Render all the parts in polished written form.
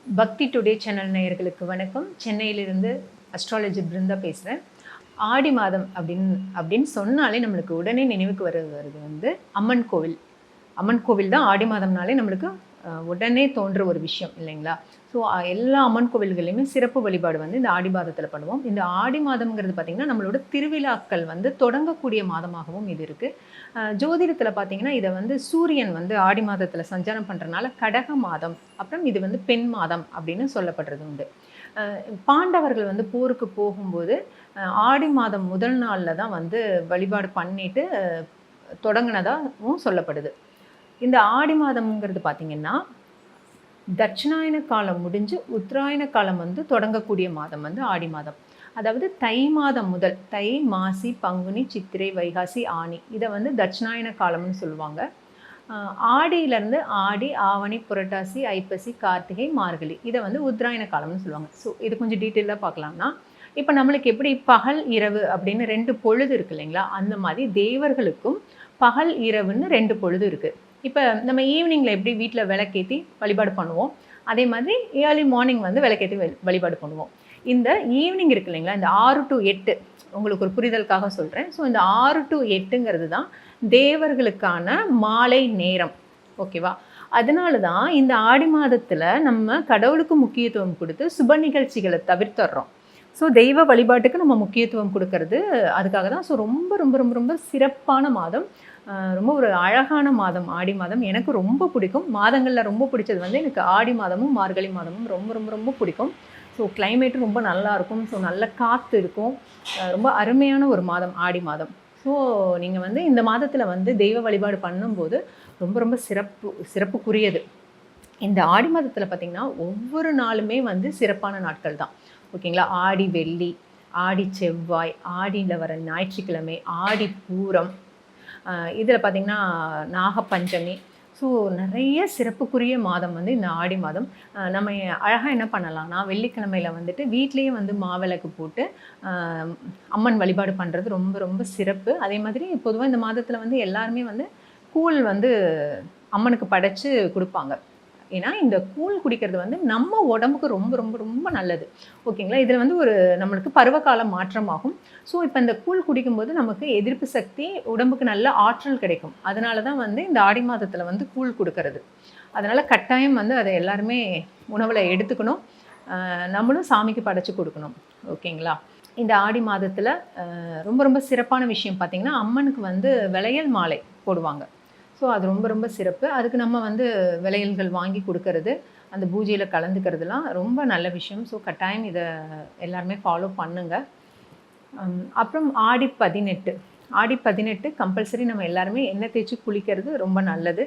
பக்தி today channel நேயர்களுக்கு வணக்கம். சென்னையிலிருந்து அஸ்ட்ராலஜி பிருந்தா பேசுகிறேன். ஆடி மாதம் அப்படின்னு சொன்னாலே நம்மளுக்கு உடனே நினைவுக்கு வருவது வந்து அம்மன் கோவில். அம்மன் கோவில் தான் ஆடி மாதம்னாலே நம்மளுக்கு உடனே தோன்ற ஒரு விஷயம் இல்லைங்களா? ஸோ எல்லா அம்மன் கோவில்கள்லையுமே சிறப்பு வழிபாடு வந்து இந்த ஆடி மாதத்தில் பண்ணுவோம். இந்த ஆடி மாதம்ங்கிறது பார்த்திங்கன்னா நம்மளோட திருவிழாக்கள் வந்து தொடங்கக்கூடிய மாதமாகவும் இது இருக்குது. ஜோதிடத்தில் பார்த்திங்கன்னா இதை வந்து சூரியன் வந்து ஆடி மாதத்தில் சஞ்சாரம் பண்ணுறனால கடக மாதம், அப்புறம் இது வந்து பெண் மாதம் அப்படின்னு சொல்லப்படுறது உண்டு. பாண்டவர்கள் வந்து போருக்கு போகும்போது ஆடி மாதம் முதல் நாளில் தான் வந்து வழிபாடு பண்ணிட்டு தொடங்கினதாகவும் சொல்லப்படுது. இந்த ஆடி மாதம்ங்கிறது பார்த்திங்கன்னா தட்சிணாயன காலம் முடிஞ்சு உத்தராயண காலம் வந்து தொடங்கக்கூடிய மாதம் வந்து ஆடி மாதம். அதாவது தை மாதம் முதல் தை, மாசி, பங்குனி, சித்திரை, வைகாசி, ஆனி இதை வந்து தட்சிணாயன காலம்னு சொல்லுவாங்க. ஆடியிலேருந்து ஆடி, ஆவணி, புரட்டாசி, ஐப்பசி, கார்த்திகை, மார்கழி இதை வந்து உத்தராயண காலம்னு சொல்லுவாங்க. ஸோ இது கொஞ்சம் டீட்டெயிலாக பார்க்கலாம்னா, இப்போ நம்மளுக்கு எப்படி பகல் இரவு அப்படின்னு 2 பொழுது இருக்குது இல்லைங்களா? அந்த மாதிரி தேவர்களுக்கும் பகல் இரவுன்னு 2 பொழுது இருக்குது. இப்போ நம்ம ஈவினிங்கில் எப்படி வீட்டில் விளக்கேற்றி வழிபாடு பண்ணுவோம், அதே மாதிரி ஏர்லி மார்னிங் வந்து விளக்கேற்றி வழிபாடு பண்ணுவோம். இந்த ஈவினிங் இருக்குது இல்லைங்களா, இந்த 6 to 8 உங்களுக்கு ஒரு புரிதலுக்காக சொல்கிறேன். ஸோ இந்த 6 to 8ங்கிறது தான் தேவர்களுக்கான மாலை நேரம். ஓகேவா? அதனால தான் இந்த ஆடி மாதத்தில் நம்ம கடவுளுக்கு முக்கியத்துவம் கொடுத்து சுப நிகழ்ச்சிகளை தவிர்த்துடுறோம். ஸோ தெய்வ வழிபாட்டுக்கு நம்ம முக்கியத்துவம் கொடுக்கறது அதுக்காக தான். ஸோ ரொம்ப ரொம்ப ரொம்ப ரொம்ப சிறப்பான மாதம், ரொம்ப ஒரு அழகான மாதம் ஆடி மாதம். எனக்கு ரொம்ப பிடிக்கும். மாதங்களில் ரொம்ப பிடிச்சது வந்து எனக்கு ஆடி மாதமும் மார்கழி மாதமும் ரொம்ப ரொம்ப ரொம்ப பிடிக்கும். ஸோ கிளைமேட்டும் ரொம்ப நல்லாயிருக்கும். ஸோ நல்ல காற்று இருக்கும். ரொம்ப அருமையான ஒரு மாதம் ஆடி மாதம். ஸோ நீங்கள் வந்து இந்த மாதத்தில் வந்து தெய்வ வழிபாடு பண்ணும்போது ரொம்ப ரொம்ப சிறப்புக்குரியது. இந்த ஆடி மாதத்தில் பார்த்திங்கன்னா ஒவ்வொரு நாளுமே வந்து சிறப்பான நாட்கள் தான். ஓகேங்களா? ஆடி வெள்ளி, ஆடி செவ்வாய், ஆடியில் வர ஞாயிற்றுக்கிழமை, ஆடி பூரம், இதில் பார்த்திங்கன்னா நாகப்பஞ்சமி. ஸோ நிறைய சிறப்புக்குரிய மாதம் வந்து இந்த ஆடி மாதம். நம்ம அழகாக என்ன பண்ணலாம்னா, வெள்ளிக்கிழமையில் வந்துட்டு வீட்லேயே வந்து மாவிளக்கு போட்டு அம்மன் வழிபாடு பண்ணுறது ரொம்ப ரொம்ப சிறப்பு. அதே மாதிரி பொதுவாக இந்த மாதத்தில் வந்து எல்லாருமே வந்து கூழ் வந்து அம்மனுக்கு படைச்சு கொடுப்பாங்க. ஏன்னா இந்த கூழ் குடிக்கிறது வந்து நம்ம உடம்புக்கு ரொம்ப ரொம்ப ரொம்ப நல்லது. ஓகேங்களா? இதில் வந்து ஒரு நம்மளுக்கு பருவகால மாற்றமாகும். ஸோ இப்போ இந்த கூழ் குடிக்கும்போது நமக்கு எதிர்ப்பு சக்தி, உடம்புக்கு நல்ல ஆற்றல் கிடைக்கும். அதனால தான் வந்து இந்த ஆடி மாதத்தில் வந்து கூழ் கொடுக்கறது. அதனால் கட்டாயம் வந்து அதை எல்லாருமே உணவில் எடுத்துக்கணும். நம்மளும் சாமிக்கு படைச்சு கொடுக்கணும். ஓகேங்களா? இந்த ஆடி மாதத்தில் ரொம்ப ரொம்ப சிறப்பான விஷயம் பார்த்திங்கன்னா, அம்மனுக்கு வந்து வளையல் மாலை போடுவாங்க. ஸோ அது ரொம்ப ரொம்ப சிறப்பு. அதுக்கு நம்ம வந்து விளையல்கள் வாங்கி கொடுக்கறது, அந்த பூஜையில் கலந்துக்கிறதுலாம் ரொம்ப நல்ல விஷயம். ஸோ கட்டாயம் இதை எல்லாருமே ஃபாலோ பண்ணுங்கள். அப்புறம் ஆடி 18. ஆடி 18 கம்பல்சரி நம்ம எல்லாருமே எண்ணெய் தேய்ச்சி குளிக்கிறது ரொம்ப நல்லது.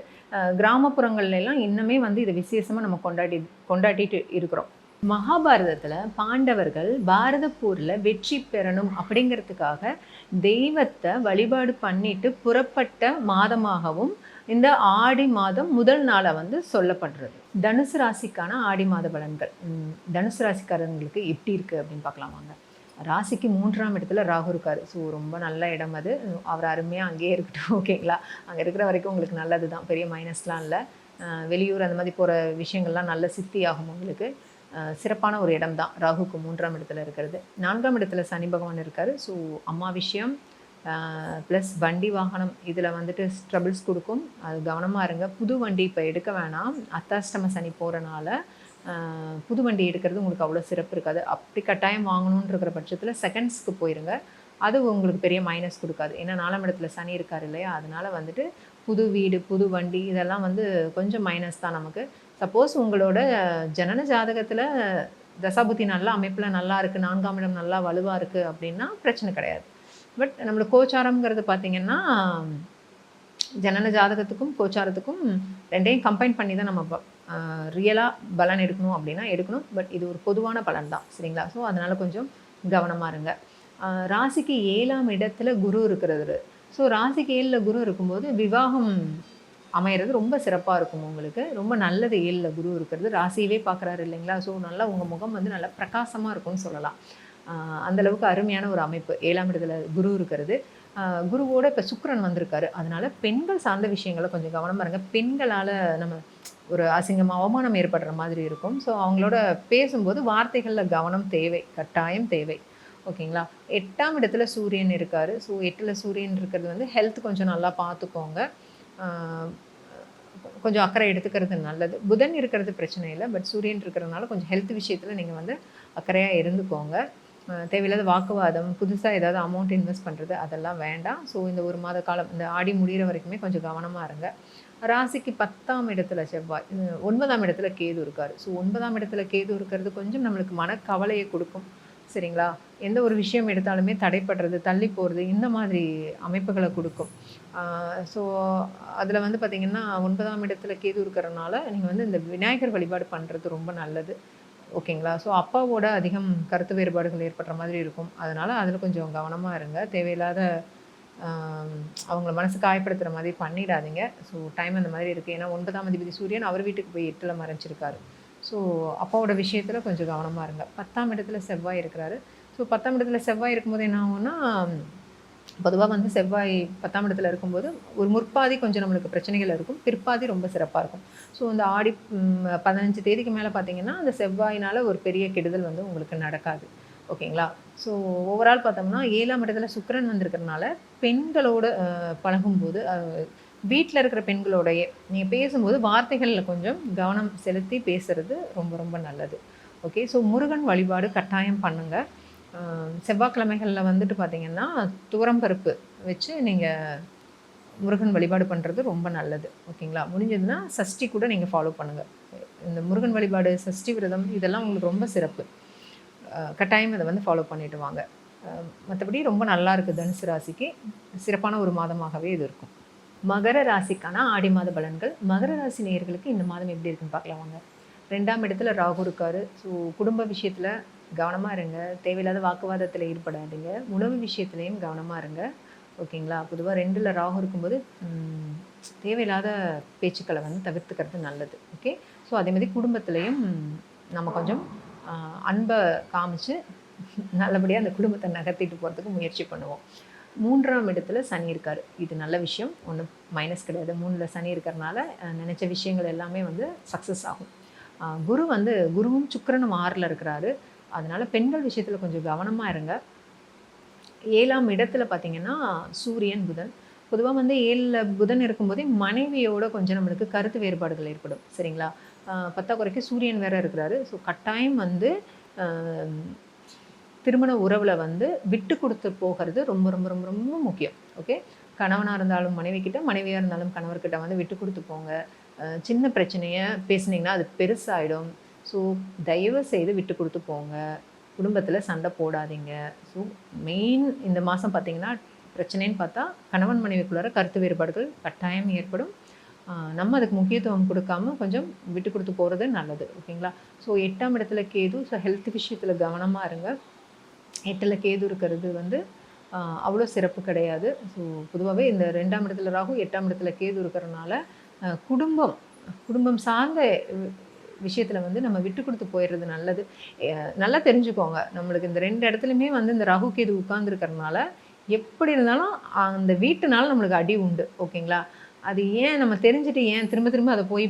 கிராமப்புறங்கள்லாம் இன்னுமே வந்து இதை விசேஷமாக நம்ம கொண்டாடிட்டு இருக்கிறோம். மகாபாரதத்தில் பாண்டவர்கள் பாரத போரில் வெற்றி பெறணும் அப்படிங்கிறதுக்காக தெய்வத்தை வழிபாடு பண்ணிட்டு புறப்பட்ட மாதமாகவும் இந்த ஆடி மாதம் முதல் நாளை வந்து சொல்லப்படுறது. தனுசு ராசிக்கான ஆடி மாத பலன்கள். தனுசு ராசிக்காரங்களுக்கு எப்படி இருக்குது அப்படின்னு பார்க்கலாம் வாங்க. ராசிக்கு 3ஆம் இடத்துல ராகு இருக்கார். ஸோ ரொம்ப நல்ல இடம் அது. அவர் அருமையாக அங்கேயே இருக்கட்டும். ஓகேங்களா? அங்கே இருக்கிற வரைக்கும் உங்களுக்கு நல்லது தான், பெரிய மைனஸ்லாம் இல்லை. வெளியூர் அந்த மாதிரி போகிற விஷயங்கள்லாம் நல்ல சித்தி ஆகும் உங்களுக்கு. சிறப்பான ஒரு இடம் தான் ராகுக்கு 3ஆம் இடத்துல இருக்கிறது. 4ஆம் இடத்துல சனி பகவான் இருக்கார். ஸோ அம்மா விஷயம் ப்ளஸ் வண்டி வாகனம் இதில் வந்துட்டு ட்ரபிள்ஸ் கொடுக்கும். அது கவனமாக இருங்க. புது வண்டி இப்போ எடுக்க வேணாம். அர்த்தாஷ்டம சனி போகிறனால புது வண்டி எடுக்கிறது உங்களுக்கு அவ்வளோ சிறப்பு இருக்காது. அப்படி கட்டாயம் வாங்கணுன்னு இருக்கிற பட்சத்தில் செகண்ட்ஸ்க்கு போயிருங்க. அது உங்களுக்கு பெரிய மைனஸ் கொடுக்காது. ஏன்னா 4ஆம் இடத்துல சனி இருக்கார் இல்லையா? அதனால் வந்துட்டு புது வீடு, புது வண்டி இதெல்லாம் வந்து கொஞ்சம் மைனஸ் தான் நமக்கு. சப்போஸ் உங்களோட ஜனன ஜாதகத்தில் தசாபுத்தி நல்ல அமைப்பில் நல்லா இருக்குது, 4ஆம் இடம் நல்லா வலுவாக இருக்குது அப்படின்னா பிரச்சனை கிடையாது. பட் நம்மளுக்கு கோச்சாரம்ங்கிறது பார்த்திங்கன்னா ஜனன ஜாதகத்துக்கும் கோச்சாரத்துக்கும் 2யும் கம்பைன் பண்ணி தான் நம்ம ரியலாக பலன் எடுக்கணும் அப்படின்னா எடுக்கணும். பட் இது ஒரு பொதுவான பலன் தான், சரிங்களா? ஸோ அதனால் கொஞ்சம் கவனமாக இருங்க. ராசிக்கு 7ஆம் இடத்துல குரு இருக்கிறது. ஸோ ராசிக்கு 7ல் குரு இருக்கும்போது விவாகம் அமையிறது ரொம்ப சிறப்பாக இருக்கும் உங்களுக்கு. ரொம்ப நல்லது 7ல் குரு இருக்கிறது. ராசியவே பார்க்குறாரு இல்லைங்களா? ஸோ நல்லா உங்கள் முகம் வந்து நல்லா பிரகாசமாக இருக்கும்னு சொல்லலாம். அந்தளவுக்கு அருமையான ஒரு அமைப்பு 7ஆம் இடத்துல குரு இருக்கிறது. குருவோட இப்போ சுக்கிரன் வந்திருக்காரு. அதனால பெண்கள் சார்ந்த விஷயங்கள கொஞ்சம் கவனமா இருங்க. பெண்களால நம்ம ஒரு அசிங்கம், அவமானம் ஏற்படுற மாதிரி இருக்கும். ஸோ அவங்களோட பேசும்போது வார்த்தைகள்ல கவனம் தேவை. கட்டாயம் தேவை. ஓகேங்களா? 8ஆம் இடத்துல சூரியன் இருக்காரு. ஸோ 8ல சூரியன் இருக்கிறது வந்து ஹெல்த் கொஞ்சம் நல்லா பார்த்துக்கோங்க. ஆ கொஞ்சம் அக்கறை எடுத்துக்கிறது நல்லது. புதன் இருக்கிறது பிரச்சனை இல்ல. பட் சூரியன் இருக்கிறதுனால கொஞ்சம் ஹெல்த் விஷயத்துல நீங்க வந்து அக்கறையா இருந்துக்கோங்க. தேவையில்லாத வாக்குவாதம், புதுசா ஏதாவது அமௌண்ட் இன்வெஸ்ட் பண்றது அதெல்லாம் வேண்டாம். ஸோ இந்த 1 மாத காலம் இந்த ஆடி முடியிற வரைக்குமே கொஞ்சம் கவனமா இருங்க. ராசிக்கு 10ஆம் இடத்துல செவ்வாய், 9ஆம் இடத்துல கேது இருக்காரு. ஸோ 9ஆம் இடத்துல கேது இருக்கிறது கொஞ்சம் நம்மளுக்கு மனக்கவலைய குடுக்கும். சரிங்களா? எந்த ஒரு விஷயம் எடுத்தாலுமே தடைப்படுறது, தள்ளி போறது இந்த மாதிரி அமைப்புகள குடுக்கும். ஸோ அதில வந்து பார்த்தீங்கன்னா, 9ஆம் இடத்துல கேது இருக்கிறனால, நீங்க வந்து இந்த விநாயகர் வழிபாடு பண்றது ரொம்ப நல்லது. ஓகேங்களா? ஸோ அப்பாவோட அதிகம் கருத்து வேறுபாடுகள் ஏற்படுற மாதிரி இருக்கும். அதனால அதில கொஞ்சம் கவனமா இருங்க. தேவையில்லாத அ அவங்கள மனசு காயப்படுத்துற மாதிரி பண்ணிடாதீங்க. ஸோ டைம் அந்த மாதிரி இருக்கு. ஏன்னா 9ஆம் அதிபதி சூரியன் அவர் வீட்டுக்கு போய் 8ல மறைஞ்சிருக்காரு. ஸோ அப்பாவோட விஷயத்துல கொஞ்சம் கவனமா இருங்க. 10ஆம் இடத்துல செவ்வாய் இருக்கிறாரு. ஸோ 10ஆம் இடத்துல செவ்வாய் இருக்கும்போது என்ன ஆகும்னா, பொதுவா வந்து செவ்வாய் 10ஆம் இடத்துல இருக்கும்போது, ஒரு முற்பாதி கொஞ்சம் நம்மளுக்கு பிரச்சனைகள் இருக்கும். பிற்பாதி ரொம்ப சிறப்பா இருக்கும். ஸோ இந்த ஆடி 15 தேதிக்கு மேல பார்த்தீங்கன்னா, அந்த செவ்வாயினால ஒரு பெரிய கெடுதல் வந்து உங்களுக்கு நடக்காது. ஓகேங்களா? ஸோ ஓவரால் பார்த்தோம்னா 7ஆம் இடத்துல சுக்கிரன் வந்திருக்கிறனால, பெண்களோட பழகும்போது வீட்ல இருக்கிற பெண்களோடயே நீங்க பேசும்போது வார்த்தைகள்ல கொஞ்சம் கவனம் செலுத்தி பேசுறது ரொம்ப ரொம்ப நல்லது. ஓகே. ஸோ முருகன் வழிபாடு கட்டாயம் பண்ணுங்க. செவ்வாய்க்கிழமைகள்ல வந்துட்டு பார்த்தீங்கன்னா, துவரம் பருப்பு வச்சு நீங்க முருகன் வழிபாடு பண்றது ரொம்ப நல்லது. ஓகேங்களா? முடிஞ்சதுன்னா சஷ்டி கூட நீங்க ஃபாலோ பண்ணுங்க. இந்த முருகன் வழிபாடு, சஷ்டி விரதம் இதெல்லாம் உங்களுக்கு ரொம்ப சிறப்பு. கட்டாயம் இத வந்து ஃபாலோ பண்ணிட்டு வாங்க. மத்தபடி ரொம்ப நல்லா இருக்கு தனுசு ராசிக்கு. சிறப்பான ஒரு மாதமாகவே இது இருக்கும். மகர ராசிக்கான ஆடி மாத பலன்கள். மகர ராசி நேயர்களுக்கு இந்த மாதம் எப்படி இருக்குன்னு பார்க்கலாம் வாங்க. 2ஆம் இடத்துல ராகு இருக்காரு. ஸோ குடும்ப விஷயத்துல கவனமா இருங்க. தேவையில்லாத வாக்குவாதத்துல ஈடுபடாதீங்க. உணவு விஷயத்திலயும் கவனமா இருங்க. ஓகேங்களா? பொதுவா 2ல ராகு இருக்கும்போது, தேவையில்லாத பேச்சுக்கள வந்து தவிர்த்துக்கிறது நல்லது. ஓகே. ஸோ அதே மாரி குடும்பத்திலயும் நம்ம கொஞ்சம் அன்ப காமிச்சு நல்லபடியா அந்த குடும்பத்த நகர்த்திட்டு போறதுக்கு முயற்சி பண்ணுவோம். 3ஆம் இடத்துல சனி இருக்காரு. இது நல்ல விஷயம். ஒண்ணும் மைனஸ் கிடையாது. 3ல சனி இருக்கிறனால நெனைச்ச விஷயங்கள் எல்லாமே வந்து சக்சஸ் ஆகும். குரு வந்து குருவும் சுக்கிரனும் 6ல இருக்கிறாரு. அதனால பெண்கள் விஷயத்துல கொஞ்சம் கவனமா இருங்க. 7ஆம் இடத்துல பார்த்தீங்கன்னா, சூரியன், புதன். பொதுவா வந்து 7ல புதன் இருக்கும்போதே மனைவியோட கொஞ்சம் நம்மளுக்கு கருத்து வேறுபாடுகள் ஏற்படும். சரிங்களா? பத்தாக்குறைக்கு சூரியன் வேற இருக்கிறாரு. ஸோ கட்டாயம் வந்து அ திருமண உறவுல வந்து விட்டு குடுத்து போகிறது ரொம்ப ரொம்ப ரொம்ப ரொம்ப முக்கியம். ஓகே. கணவனா இருந்தாலும் மனைவி கிட்ட, மனைவியா இருந்தாலும் கணவர்கிட்ட வந்து விட்டு குடுத்து போங்க. சின்ன பிரச்சனைய பேசுனீங்கன்னா, அது பெருசாயிடும். ஸோ தயவு செய்து விட்டு குடுத்து போங்க. குடும்பத்தில சண்டை போடாதீங்க. ஸோ மெயின் இந்த மாசம் பார்த்தீங்கன்னா, பிரச்சனைன்னு பார்த்தா கணவன் மனைவிக்குள்ளார கருத்து வேறுபாடுகள் கட்டாயம் ஏற்படும். நம்ம அதுக்கு முக்கியத்துவம் குடுக்காம கொஞ்சம் விட்டு குடுத்து போறது நல்லது. ஓகேங்களா? ஸோ 8ஆம் இடத்துல கேது. ஸோ ஹெல்த் விஷயத்தில கவனமா இருங்க. 8ல கேது இருக்கிறது வந்து அவ்வளோ சிறப்பு கிடையாது. ஸோ பொதுவாவே இந்த 2ஆம் இடத்துல ராகு, 8ஆம் இடத்துல கேது இருக்கிறனால, குடும்பம் குடும்பம் சார்ந்த விஷயத்துல வந்து நம்ம விட்டு குடுத்து போயிறது நல்லது. நல்லா தெரிஞ்சுக்கோங்க. நம்மளுக்கு இந்த 2 இடத்துலயுமே வந்து இந்த ராகு, கேது உட்கார்ந்துருக்கிறனால, எப்படி இருந்தாலும் அந்த வீட்டுனால நம்மளுக்கு அடி உண்டு. ஓகேங்களா? அது ஏன் நம்ம தெரிஞ்சுட்டு ஏன் திரும்ப திரும்ப அத போய்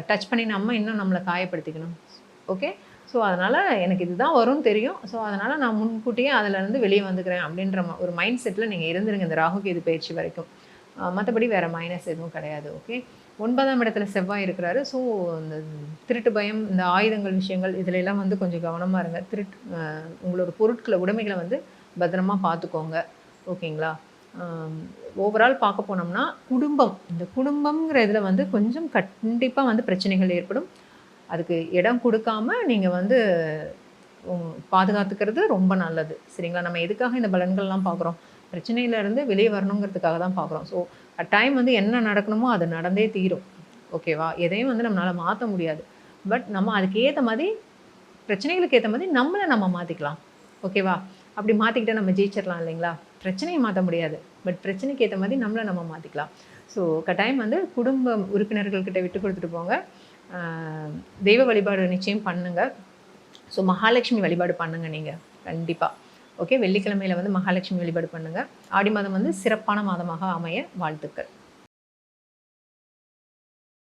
டச் பண்ணி நம்ம இன்னும் நம்மள காயப்படுத்திக்கணும். ஓகே. ஸோ அதனால எனக்கு இதுதான் வரும்னு தெரியும். ஸோ அதனால நான் முன்கூட்டியே அதுலருந்து வெளிய வந்துக்கிறேன் அப்படின்ற ஒரு மைண்ட் செட்ல நீங்க இருந்துருங்க இந்த ராகு, கேது பயிற்சி வரைக்கும். மத்தபடி வேற மைனஸ் எதுவும் கிடையாது. ஓகே. 9ஆம் இடத்துல செவ்வாய் இருக்கிறாரு. ஸோ இந்த திருட்டு பயம், இந்த ஆயுதங்கள் விஷயங்கள் இதுல எல்லாம் வந்து கொஞ்சம் கவனமா இருங்க. உங்களோட பொருட்கள, உடைமைகள வந்து பத்திரமா பார்த்துக்கோங்க. ஓகேங்களா? ஓவரால் பார்க்க போனோம்னா, குடும்பம். இந்த குடும்பம்ங்கிற இதுல வந்து கொஞ்சம் கண்டிப்பா வந்து பிரச்சனைகள் ஏற்படும். அதுக்கு இடம் குடுக்காம நீங்க வந்து பாதுகாத்துக்கிறது ரொம்ப நல்லது. சரிங்களா? நம்ம எதுக்காக இந்த பலன்கள்லாம் பார்க்குறோம்? பிரச்சனையிலருந்து வெளிய வரணுங்கிறதுக்காக தான் பார்க்குறோம். ஸோ கட்டாயம் வந்து என்ன நடக்கணுமோ அது நடந்தே தீரும். ஓகேவா? எதையும் வந்து நம்மளால மாத்த முடியாது. பட் நம்ம அதுக்கு ஏத்த மாரி பிரச்சனைகளுக்கு ஏத்த மாரி நம்மள நம்ம மாத்திக்கலாம். ஓகேவா? அப்படி மாத்திக்கிட்டா நம்ம ஜெயிச்சிரலாம் இல்லைங்களா? பிரச்சனைய மாத்த முடியாது. பட் பிரச்சனைக்கு ஏத்த மாரி நம்மள நம்ம மாத்திக்கலாம். ஸோ கட்டாயம் வந்து குடும்ப உறுப்பினர்கள் கிட்ட விட்டு குடுத்துட்டு போங்க. ஆ தெய்வ வழிபாடு நிச்சயம் பண்ணுங்க. ஸோ மகாலட்சுமி வழிபாடு பண்ணுங்க நீங்க. கண்டிப்பா. ஓகே, வெள்ளிக்கிழமையில் வந்து மகாலட்சுமி வழிபாடு பண்ணுங்கள். ஆடி மாதம் வந்து சிறப்பான மாதமாக அமைய வாழ்த்துக்கள்.